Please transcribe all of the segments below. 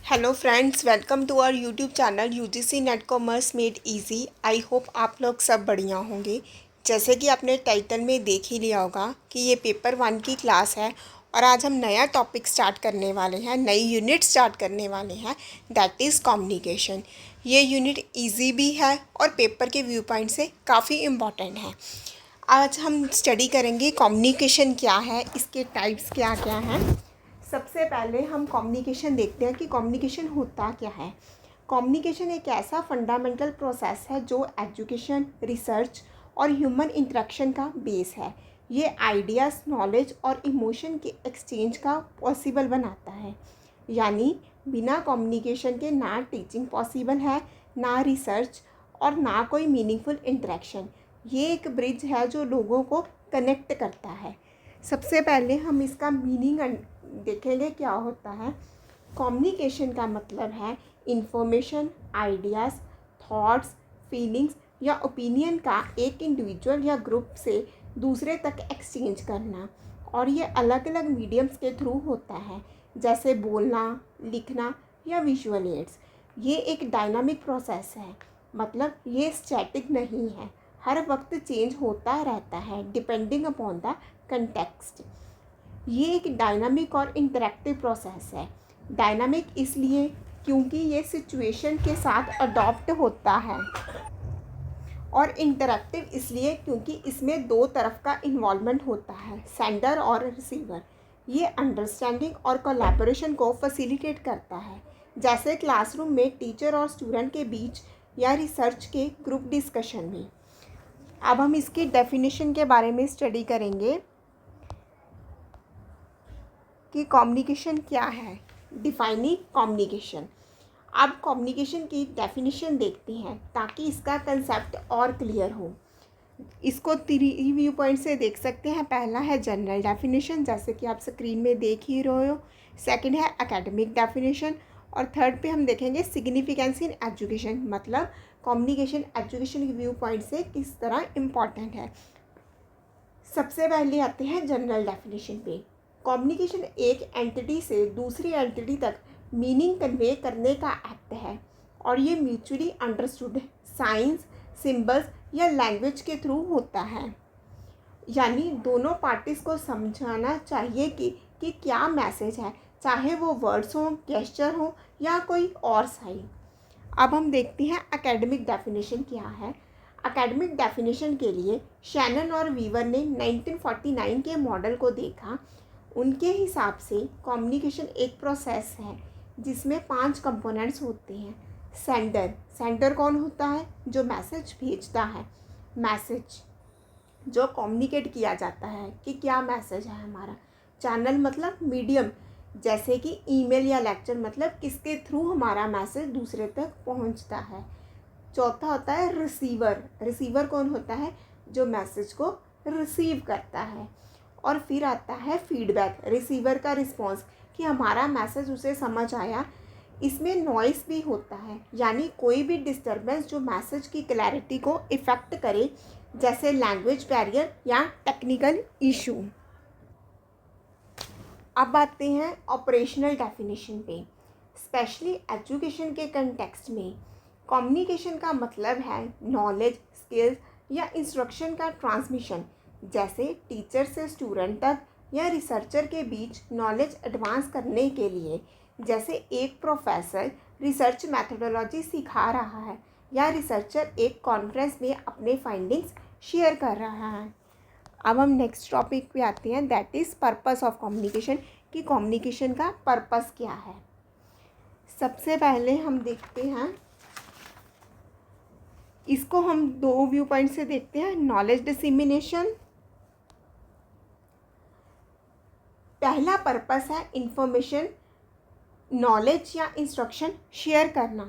Hello friends, welcome to our YouTube channel UGC NET commerce made easy. I hope आप लोग सब बढ़िया होंगे। जैसे कि आपने टाइटल में देख ही लिया होगा कि ये पेपर 1 की क्लास है और आज हम नया टॉपिक स्टार्ट करने वाले हैं, नई यूनिट स्टार्ट करने वाले हैं, दैट इज़ कम्युनिकेशन। ये यूनिट इजी भी है और पेपर के व्यू पॉइंट से काफ़ी इम्पॉर्टेंट है। आज हम स्टडी करेंगे कम्युनिकेशन क्या है, इसके टाइप्स क्या क्या हैं। सबसे पहले हम कम्युनिकेशन देखते हैं कि कम्युनिकेशन होता क्या है। कम्युनिकेशन एक ऐसा फंडामेंटल प्रोसेस है जो एजुकेशन, रिसर्च और ह्यूमन इंटरेक्शन का बेस है। ये आइडियाज़, नॉलेज और इमोशन के एक्सचेंज का पॉसिबल बनाता है। यानी बिना कम्युनिकेशन के ना टीचिंग पॉसिबल है, ना रिसर्च और ना कोई मीनिंगफुल इंटरेक्शन। ये एक ब्रिज है जो लोगों को कनेक्ट करता है। सबसे पहले हम इसका मीनिंग देखेंगे क्या होता है। कम्युनिकेशन का मतलब है इंफॉर्मेशन, आइडियाज़, थॉट्स, फीलिंग्स या ओपिनियन का एक इंडिविजुअल या ग्रुप से दूसरे तक एक्सचेंज करना। और ये अलग अलग मीडियम्स के थ्रू होता है, जैसे बोलना, लिखना या विजुअल एड्स। ये एक डायनामिक प्रोसेस है, मतलब ये स्टैटिक नहीं है, हर वक्त चेंज होता रहता है डिपेंडिंग अपॉन द कंटेक्स्ट। ये एक डायनामिक और इंटरेक्टिव प्रोसेस है। डायनामिक इसलिए क्योंकि ये सिचुएशन के साथ अडॉप्ट होता है और इंटरेक्टिव इसलिए क्योंकि इसमें दो तरफ का इन्वॉल्वमेंट होता है, सेंडर और रिसीवर। ये अंडरस्टैंडिंग और कोलैबोरेशन को फैसिलिटेट करता है, जैसे क्लासरूम में टीचर और स्टूडेंट के बीच या रिसर्च के ग्रुप डिस्कशन में। अब हम इसकी डेफिनेशन के बारे में स्टडी करेंगे कि कम्युनिकेशन क्या है। Defining communication. अब कम्युनिकेशन की डेफिनेशन देखते हैं ताकि इसका कंसेप्ट और क्लियर हो। इसको 3 व्यू पॉइंट से देख सकते हैं। पहला है जनरल डेफिनेशन, जैसे कि आप स्क्रीन में देख ही रहे हो। सेकंड है एकेडमिक डेफिनेशन और थर्ड पे हम देखेंगे सिग्निफिकेंस इन एजुकेशन, मतलब कम्युनिकेशन एजुकेशन के व्यू पॉइंट से किस तरह इम्पॉर्टेंट है। सबसे पहले आते हैं जनरल डेफिनेशन पे। कम्युनिकेशन एक एंटिटी से दूसरी एंटिटी तक मीनिंग कन्वे करने का एक्ट है और ये म्यूचुअली अंडरस्टूड साइंस, सिंबल्स या लैंग्वेज के थ्रू होता है। यानी दोनों पार्टीज को समझाना चाहिए कि क्या मैसेज है, चाहे वो वर्ड्स हों, गेस्चर हो या कोई और साइन। अब हम देखते हैं एकेडमिक डेफिनेशन क्या है। एकेडमिक डेफिनेशन के लिए शैनन और वीवर ने 1949 के मॉडल को देखा। उनके हिसाब से कम्युनिकेशन एक प्रोसेस है जिसमें 5 कंपोनेंट्स होते हैं। सेंडर कौन होता है? जो मैसेज भेजता है। मैसेज जो कम्युनिकेट किया जाता है कि क्या मैसेज है हमारा। चैनल मतलब मीडियम, जैसे कि ईमेल या लेक्चर, मतलब किसके थ्रू हमारा मैसेज दूसरे तक पहुंचता है। चौथा होता है रिसीवर। रिसीवर कौन होता है? जो मैसेज को रिसीव करता है। और फिर आता है फीडबैक, रिसीवर का रिस्पॉन्स कि हमारा मैसेज उसे समझ आया। इसमें नॉइस भी होता है, यानी कोई भी डिस्टर्बेंस जो मैसेज की क्लैरिटी को इफ़ेक्ट करे, जैसे लैंग्वेज बैरियर या टेक्निकल इशू। अब आते हैं ऑपरेशनल डेफिनेशन पे। स्पेशली एजुकेशन के कंटेक्स्ट में कम्युनिकेशन का मतलब है नॉलेज, स्किल्स या इंस्ट्रक्शन का ट्रांसमिशन, जैसे टीचर से स्टूडेंट तक या रिसर्चर के बीच नॉलेज एडवांस करने के लिए। जैसे एक प्रोफेसर रिसर्च मैथडोलॉजी सिखा रहा है या रिसर्चर एक कॉन्फ्रेंस में अपने फाइंडिंग्स शेयर कर रहा है। अब हम नेक्स्ट टॉपिक पे आते हैं, that is purpose of communication, कि कम्युनिकेशन का पर्पस क्या है। सबसे पहले हम देखते हैं, इसको हम 2 व्यू पॉइंट से देखते हैं। नॉलेज डिसेमिनेशन, पहला पर्पस है इंफॉर्मेशन, नॉलेज या इंस्ट्रक्शन शेयर करना।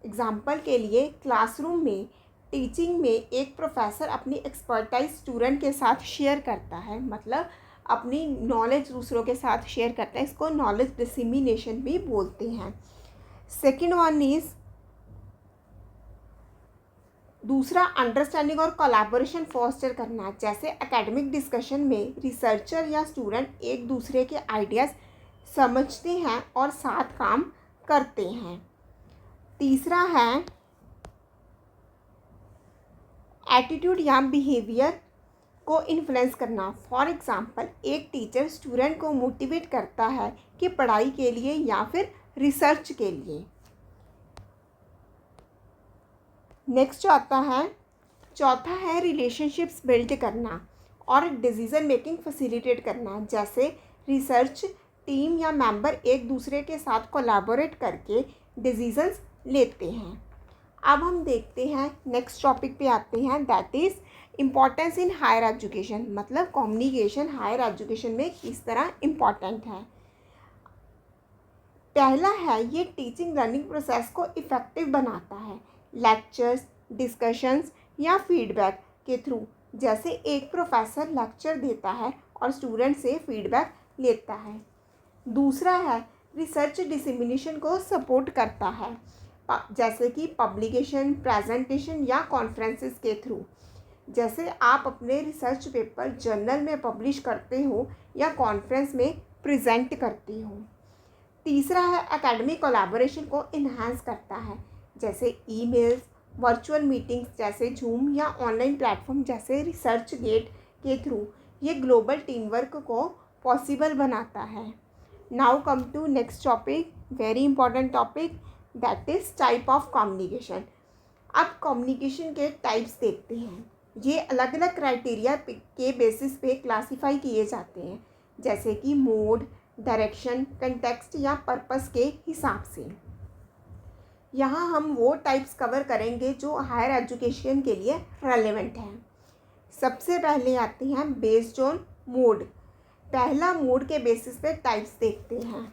एग्जाम्पल के लिए क्लासरूम में टीचिंग में एक प्रोफेसर अपनी एक्सपर्टाइज स्टूडेंट के साथ शेयर करता है, मतलब अपनी नॉलेज दूसरों के साथ शेयर करता है। इसको नॉलेज डिसेमिनेशन भी बोलते हैं। सेकेंड वन इज दूसरा अंडरस्टैंडिंग और कोलैबोरेशन फॉस्टर करना, जैसे एकेडमिक डिस्कशन में रिसर्चर या स्टूडेंट एक दूसरे के आइडियाज़ समझते हैं और साथ काम करते हैं। तीसरा है एटीट्यूड या बिहेवियर को इन्फ्लुएंस करना। फॉर एग्ज़ाम्पल, एक टीचर स्टूडेंट को मोटिवेट करता है कि पढ़ाई के लिए या फिर रिसर्च के लिए। नेक्स्ट चौथा है रिलेशनशिप्स बिल्ड करना और डिसीज़न मेकिंग फैसिलिटेट करना। जैसे रिसर्च टीम या मेंबर एक दूसरे के साथ कोलैबोरेट करके डिसीजंस लेते हैं। अब हम देखते हैं नेक्स्ट टॉपिक पे आते हैं, that is importance in higher education. मतलब कम्युनिकेशन हायर एजुकेशन में किस तरह इम्पॉर्टेंट है। पहला है, ये टीचिंग लर्निंग प्रोसेस को इफ़ेक्टिव बनाता है। लेक्चर्स, डिस्कशंस या फीडबैक के थ्रू। जैसे एक प्रोफेसर लेक्चर देता है और स्टूडेंट से फीडबैक लेता है। दूसरा है, रिसर्च डिसेमिनेशन को सपोर्ट करता है, जैसे कि पब्लिकेशन, प्रेजेंटेशन या कॉन्फ्रेंसेस के थ्रू। जैसे आप अपने रिसर्च पेपर जर्नल में पब्लिश करते हो या कॉन्फ्रेंस में प्रेजेंट करते हो। तीसरा है, एकेडमिक कोलैबोरेशन को इन्हांस करता है, जैसे ईमेल्स, वर्चुअल मीटिंग्स जैसे जूम या ऑनलाइन प्लेटफॉर्म जैसे रिसर्च गेट के थ्रू। ये ग्लोबल टीम वर्क को पॉसिबल बनाता है। Now come to next topic, very important topic, that is type of communication. अब कम्युनिकेशन के टाइप्स देखते हैं। ये अलग अलग क्राइटेरिया के बेसिस पे क्लासीफाई किए जाते हैं, जैसे कि मोड, डायरेक्शन, कंटेक्स्ट या पर्पस के हिसाब से। यहाँ हम वो टाइप्स कवर करेंगे जो हायर एजुकेशन के लिए रेलेवेंट हैं। सबसे पहले आते हैं बेस्ड ऑन मोड। पहला मोड के बेसिस पे टाइप्स देखते हैं।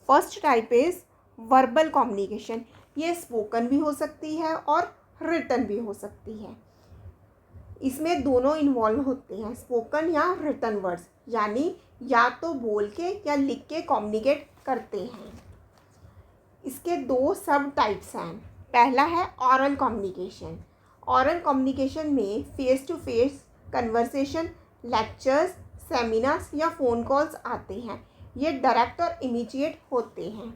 First type is verbal communication. ये स्पोकन भी हो सकती है और रिटन भी हो सकती है। इसमें दोनों इन्वॉल्व होते हैं, स्पोकन या रिटन वर्ड्स, यानी या तो बोल के या लिख के कम्युनिकेट करते हैं। इसके दो सब टाइप्स हैं। पहला है ऑरल कम्युनिकेशन। ऑरल कम्युनिकेशन में face to face conversation, lectures, seminars या फ़ोन कॉल्स आते हैं। ये डायरेक्ट और इमीडिएट होते हैं।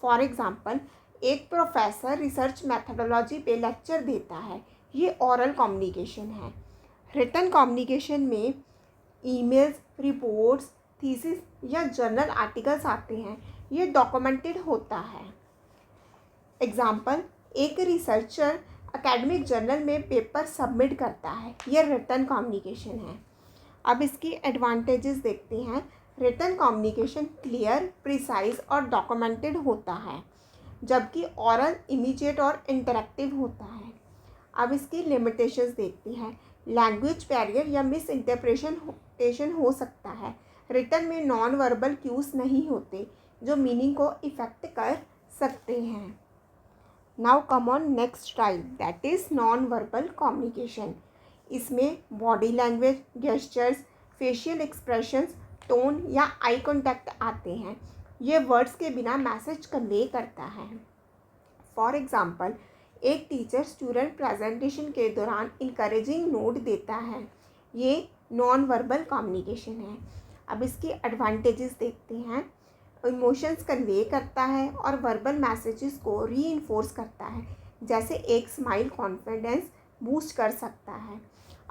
फॉर एग्ज़ाम्पल, एक प्रोफेसर रिसर्च मैथडोलॉजी पे लेक्चर देता है, ये ऑरल कम्युनिकेशन है। रिटन कम्युनिकेशन में ईमेल्स, रिपोर्ट्स, थीसिस या जर्नल आर्टिकल्स आते हैं, ये डॉक्यूमेंटेड होता है। एग्ज़ाम्पल, एक रिसर्चर एकेडमिक जर्नल में पेपर सबमिट करता है, ये रिटन कम्युनिकेशन है। अब इसकी एडवांटेजेस देखते हैं। रिटन कम्युनिकेशन क्लियर, प्रिसाइज और डॉक्यूमेंटेड होता है, जबकि ऑरल इमीडिएट और इंटरेक्टिव होता है। अब इसकी लिमिटेशंस देखते हैं। लैंग्वेज बैरियर या मिस इंटरप्रिटेशन हो सकता है। रिटन में नॉन वर्बल क्यूज नहीं होते जो मीनिंग को इफ़ेक्ट कर सकते हैं। Now come on next type, that is non verbal communication. इसमें body language, gestures, facial expressions, tone या आई कॉन्टैक्ट आते हैं। ये वर्ड्स के बिना मैसेज कन्वे करता है। फॉर एग्ज़ाम्पल, एक टीचर स्टूडेंट प्रेजेंटेशन के दौरान इनकरेजिंग नोट देता है, ये नॉन वर्बल कम्युनिकेशन है। अब इसकी एडवांटेजेस देखते हैं। इमोशंस कन्वे करता है और वर्बल मैसेजेस को रीइंफोर्स करता है, जैसे एक स्माइल कॉन्फिडेंस बूस्ट कर सकता है।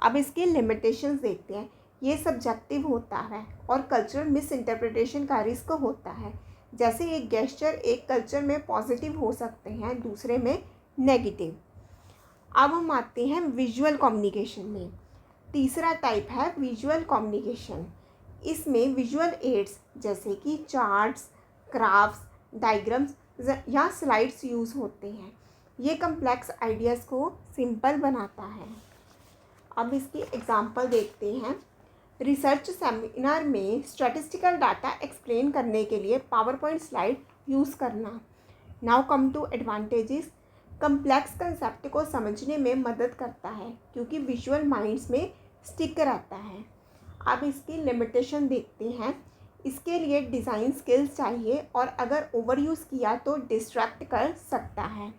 अब इसके लिमिटेशंस देखते हैं। ये सब्जेक्टिव होता है और कल्चरल मिस इंटरप्रिटेशन का रिस्क होता है, जैसे एक गेस्चर एक कल्चर में पॉजिटिव हो सकते हैं, दूसरे में नेगेटिव। अब हम आते हैं विजुअल कम्युनिकेशन में। तीसरा टाइप है विजुअल कम्युनिकेशन। इसमें विजुअल एड्स जैसे कि चार्ट्स, ग्राफ्स, डायग्राम्स या स्लाइड्स यूज़ होते हैं। ये कम्प्लेक्स आइडियाज़ को सिंपल बनाता है। अब इसकी एग्जांपल देखते हैं। रिसर्च सेमिनार में स्टैटिस्टिकल डाटा एक्सप्लेन करने के लिए पावर पॉइंट स्लाइड यूज़ करना। Now come to advantages. Complex concept को समझने में मदद करता है क्योंकि विजुअल माइंड्स में स्टिक रहता है। अब इसकी लिमिटेशन देखते हैं। इसके लिए डिज़ाइन स्किल्स चाहिए और अगर ओवर यूज़ किया तो डिस्ट्रैक्ट कर सकता है।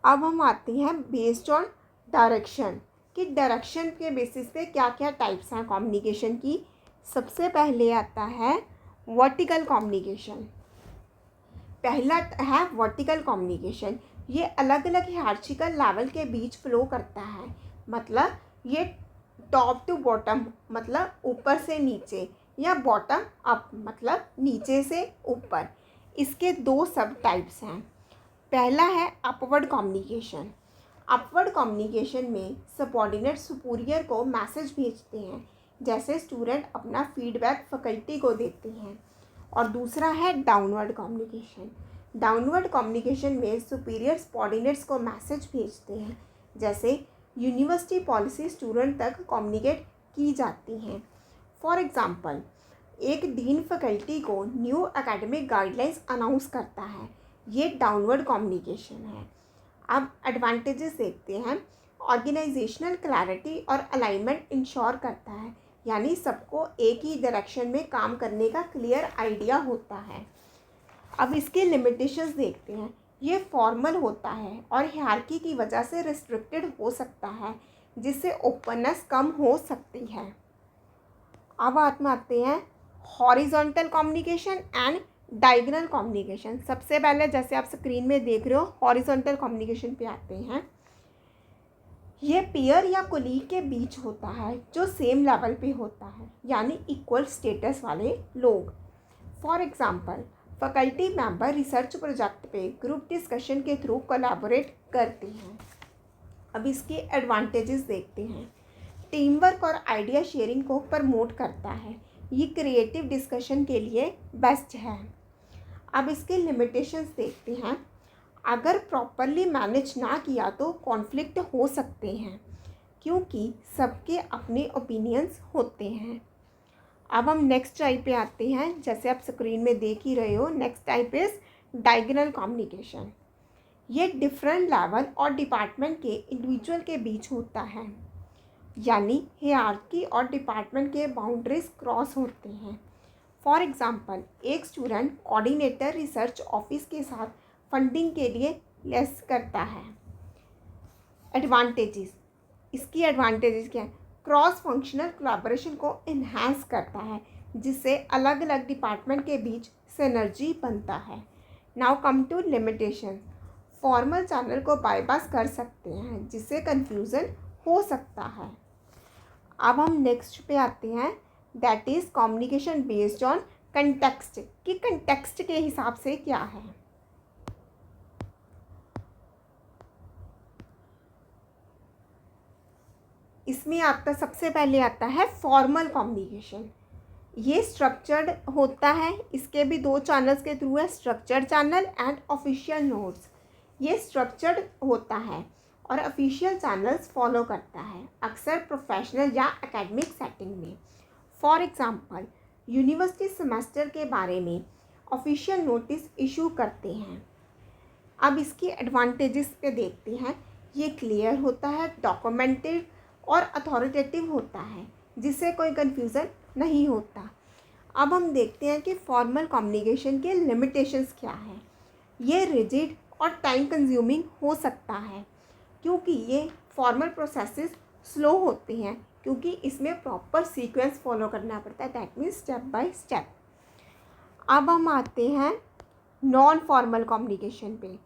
अब हम आते हैं बेस्ड ऑन डायरेक्शन कि डायरेक्शन के बेसिस पे क्या क्या टाइप्स हैं कम्युनिकेशन की। सबसे पहले आता है वर्टिकल कम्युनिकेशन, पहला है वर्टिकल कम्युनिकेशन। ये अलग अलग हायरार्चिकल लेवल के बीच फ्लो करता है, मतलब ये टॉप टू बॉटम मतलब ऊपर से नीचे, या बॉटम अप मतलब नीचे से ऊपर। इसके दो सब टाइप्स हैं। पहला है अपवर्ड कम्युनिकेशन। अपवर्ड कम्युनिकेशन में सबऑर्डिनेट सुपीरियर को मैसेज भेजते हैं, जैसे स्टूडेंट अपना फीडबैक फैकल्टी को देते हैं। और दूसरा है डाउनवर्ड कम्युनिकेशन। डाउनवर्ड कम्युनिकेशन में सुपीरियर सबऑर्डिनेट्स को मैसेज भेजते हैं, जैसे यूनिवर्सिटी पॉलिसी स्टूडेंट तक कम्युनिकेट की जाती हैं। फॉर एग्ज़ाम्पल, एक डीन फैकल्टी को न्यू एकेडमिक गाइडलाइंस अनाउंस करता है, ये डाउनवर्ड कम्युनिकेशन है। अब एडवांटेजेस देखते हैं। ऑर्गेनाइजेशनल क्लैरिटी और अलाइनमेंट इंश्योर करता है, यानी सबको एक ही डायरेक्शन में काम करने का क्लियर आइडिया होता है। अब इसके लिमिटेशंस देखते हैं। ये फॉर्मल होता है और हायरार्की की वजह से रिस्ट्रिक्टेड हो सकता है, जिससे ओपननेस कम हो सकती है। अब आते हैं horizontal communication and diagonal communication. सबसे पहले जैसे आप स्क्रीन में देख रहे हो, हॉरिजॉन्टल कम्युनिकेशन पे आते हैं। ये पीयर या कोलीग के बीच होता है जो सेम लेवल पे होता है, यानी इक्वल स्टेटस वाले लोग। For example, faculty member research project पे ग्रुप डिस्कशन के थ्रू कोलैबोरेट करते हैं। अब इसके एडवांटेजेस देखते हैं। टीम वर्क और आइडिया शेयरिंग को प्रमोट करता है, ये क्रिएटिव डिस्कशन के लिए बेस्ट है। अब इसके लिमिटेशंस देखते हैं। अगर प्रॉपरली मैनेज ना किया तो कॉन्फ्लिक्ट हो सकते हैं, क्योंकि सबके अपने ओपिनियंस होते हैं। अब हम नेक्स्ट टाइप पे आते हैं। जैसे आप स्क्रीन में देख ही रहे हो, next type is diagonal communication. ये डिफरेंट लेवल और डिपार्टमेंट के इंडिविजुअल के बीच होता है, यानी हायरार्की और डिपार्टमेंट के बाउंड्रीज क्रॉस होते हैं। फॉर एग्ज़ाम्पल, एक स्टूडेंट कोऑर्डिनेटर रिसर्च ऑफिस के साथ फंडिंग के लिए लेस करता है। एडवांटेजेस, इसकी एडवांटेजेस क्या है? क्रॉस फंक्शनल कोलैबोरेशन को इन्हांस करता है, जिससे अलग अलग डिपार्टमेंट के बीच सिनर्जी बनता है। Now come to limitation. Formal channel को बाईपास कर सकते हैं, जिससे कन्फ्यूज़न हो सकता है। अब हम नेक्स्ट पे आते हैं, that is communication based on context, कि कंटेक्स्ट के हिसाब से क्या है। इसमें आपका सबसे पहले आता है फॉर्मल कम्युनिकेशन। ये स्ट्रक्चर्ड होता है, इसके भी दो चैनल्स के थ्रू है, structured channel and official notes. ये स्ट्रक्चर्ड होता है और ऑफिशियल चैनल्स फॉलो करता है, अक्सर प्रोफेशनल या एकेडमिक सेटिंग में। फॉर एग्ज़ाम्पल, यूनिवर्सिटी सेमेस्टर के बारे में ऑफिशियल नोटिस इशू करते हैं। अब इसकी एडवांटेजेस पे देखते हैं। ये क्लियर होता है, डॉक्यूमेंटेड और अथॉरिटेटिव होता है, जिससे कोई कन्फ्यूज़न नहीं होता। अब हम देखते हैं कि फॉर्मल कम्युनिकेशन के लिमिटेशंस क्या हैं। ये रिजिड और टाइम कंज्यूमिंग हो सकता है, क्योंकि ये फॉर्मल प्रोसेसेस स्लो होते हैं, क्योंकि इसमें प्रॉपर सीक्वेंस फॉलो करना पड़ता है, that means step by step. अब हम आते हैं नॉन फॉर्मल कम्युनिकेशन पे।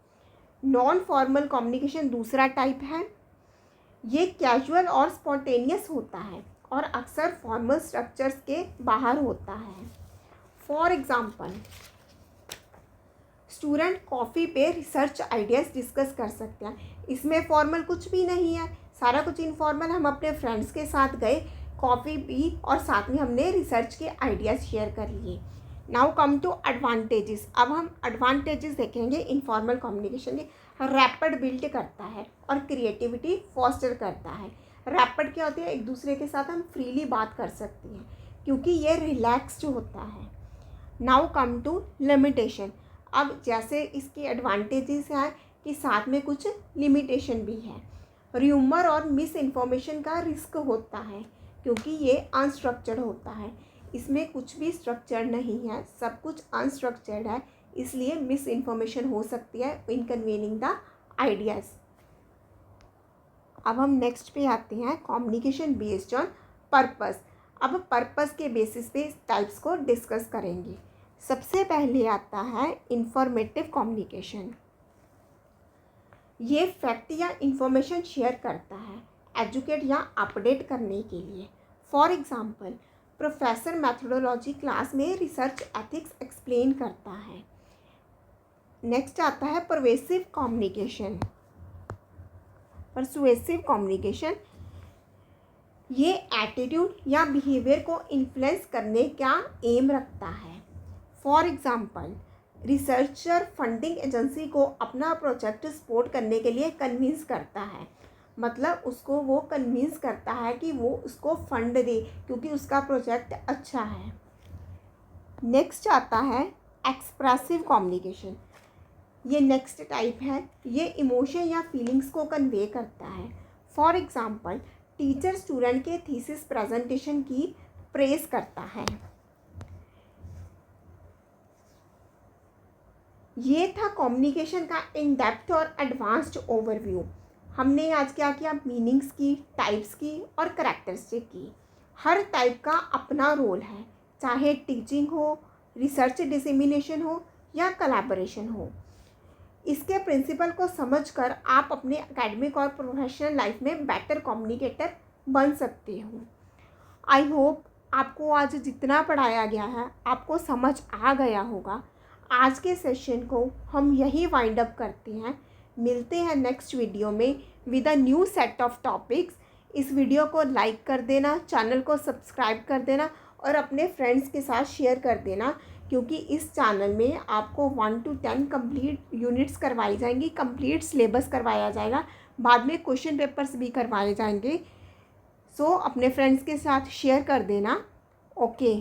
नॉन फॉर्मल कम्युनिकेशन दूसरा टाइप है। ये कैजुअल और स्पॉन्टेनियस होता है और अक्सर फॉर्मल स्ट्रक्चर्स के बाहर होता है। फॉर एग्ज़ाम्पल, स्टूडेंट कॉफ़ी पे रिसर्च आइडियाज़ डिस्कस कर सकते हैं। इसमें फॉर्मल कुछ भी नहीं है, सारा कुछ इनफॉर्मल। हम अपने फ्रेंड्स के साथ गए, कॉफ़ी पी और साथ में हमने रिसर्च के आइडियाज़ शेयर कर लिए। Now come to advantages. अब हम एडवांटेजेस देखेंगे इनफॉर्मल कम्युनिकेशन के। रैपिड बिल्ड करता है और क्रिएटिविटी फॉस्टर करता है। रैपिड क्या होती है? एक दूसरे के साथ हम फ्रीली बात कर सकते हैं, क्योंकि ये रिलैक्स्ड होता है। Now come to limitation. अब जैसे इसकी एडवांटेजेस हैं कि साथ में कुछ लिमिटेशन भी है। र्यूमर और मिस इन्फॉर्मेशन का रिस्क होता है, क्योंकि ये अनस्ट्रक्चर्ड होता है। इसमें कुछ भी स्ट्रक्चर नहीं है, सब कुछ अनस्ट्रक्चर्ड है, इसलिए मिस इन्फॉर्मेशन हो सकती है इन कन्वेनिंग द आइडियाज़। अब हम नेक्स्ट पे आते हैं, कम्युनिकेशन बेस्ड ऑन पर्पस। अब पर्पस के बेसिस पे टाइप्स को डिस्कस करेंगे। सबसे पहले आता है इंफॉर्मेटिव कम्युनिकेशन। ये फैक्ट या इंफॉर्मेशन शेयर करता है एजुकेट या अपडेट करने के लिए। For example, professor methodology class में रिसर्च एथिक्स एक्सप्लेन करता है। नेक्स्ट आता है परवेसिव कम्युनिकेशन। परसुएसिव कम्युनिकेशन ये एटीट्यूड या बिहेवियर को इन्फ्लुएंस करने का एम रखता है। For example, researcher funding agency को अपना प्रोजेक्ट सपोर्ट करने के लिए कन्विंस करता है, मतलब उसको वो कन्विंस करता है कि वो उसको फंड दे क्योंकि उसका प्रोजेक्ट अच्छा है। नेक्स्ट आता है एक्सप्रेसिव कम्युनिकेशन। ये नेक्स्ट टाइप है, ये इमोशन या फीलिंग्स को कन्वे करता है। फॉर एग्जांपल, टीचर स्टूडेंट के थीसिस प्रेजेंटेशन की प्रेज करता है। ये था कम्युनिकेशन का इन डेप्थ और एडवांस्ड ओवरव्यू। हमने आज क्या किया, मीनिंग्स की, टाइप्स की और करैक्टरिस्टिक की। हर टाइप का अपना रोल है, चाहे टीचिंग हो, रिसर्च डिसेमिनेशन हो या कोलैबोरेशन हो। इसके प्रिंसिपल को समझकर आप अपने एकेडमिक और प्रोफेशनल लाइफ में बेटर कम्युनिकेटर बन सकते हो। आई होप आपको आज जितना पढ़ाया गया है आपको समझ आ गया होगा। आज के सेशन को हम यही वाइंड अप करते हैं। मिलते हैं नेक्स्ट वीडियो में with a new set of topics. इस वीडियो को लाइक कर देना, चैनल को सब्सक्राइब कर देना और अपने फ्रेंड्स के साथ शेयर कर देना, क्योंकि इस चैनल में आपको 1 to 10 कंप्लीट यूनिट्स करवाई जाएंगी, कंप्लीट सिलेबस करवाया जाएगा, बाद में क्वेश्चन पेपर्स भी करवाए जाएंगे। सो अपने फ्रेंड्स के साथ शेयर कर देना। ओके।